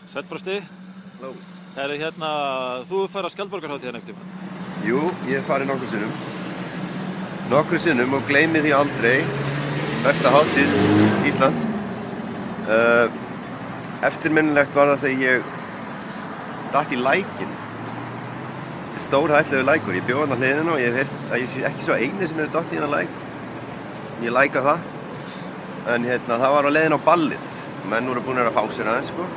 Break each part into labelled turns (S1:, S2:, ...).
S1: Sæll Frosti.
S2: Halló.
S1: Hérna, þú farið á Skjaldborgarhátíðina einhvern tímann?
S2: Jú, ég hef farið nokkrum sinnum. Nokkrum sinnum og gleymi því aldrei. Besta hátíð Íslands. Eftirminnilegt var það þegar ég datt í lækinn. Þetta er stórhættulegur lækur. Ég bjó þarna hliðina og ég hef heyrt að ég sé ekki svo eini sem hefur dottið í þennan læk. Ég læka það. En það var á leiðin á ballið. Menn voru búin að fá sér aðeins, sko.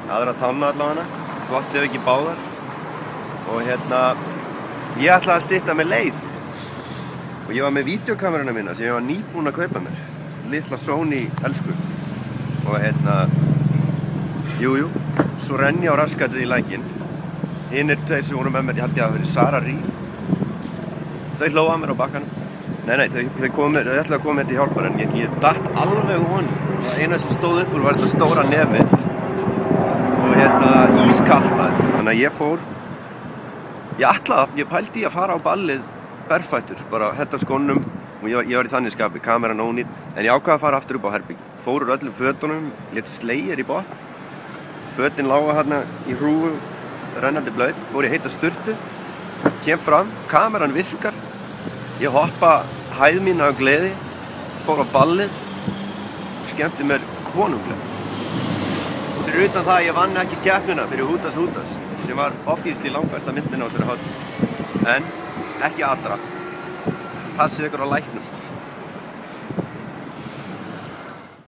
S2: Aðra tanna allavega. Gott ef ekki báðar. Og ég ætlaði að stytta með leið. Og ég var með vídeokameruna mína sem ég var nýbúinn að kaupa mér. Litla Sony elsku. Og jú, svo renn ég á raskatið í lækinn. Hinir tveir sem voru með mér, ég held ég að það verið Sara Ríl. Þau hlóðu að mér á bakkanum. Nei, þau ætlaði að koma mér til hjálpar en ég datt alveg honum. Það eina sem stóð upp úr var þetta stóra nefið. Og ískalt maður. Þannig að ég pældi í að fara á ballið berfættur, bara hetta á skónum og ég var í þannig skapi, kameran ónýtt. En ég ákvað að fara aftur upp á herbyggi. Fór úr öllum fötunum, lét slegir í botn. Fötin lága hérna í hrúgu, rennandi blauð. Fór í heita sturtu, kem fram, kameran virkar. Ég hoppa hæð mína á gleði, fór á ballið og skemmti mér konunglega. Fyrir utan það að ég vann ekki keppnina fyrir Hútas, sem var obviously langbesta myndin á þessari hátíð. En ekki allra. Passið ykkur á læknum.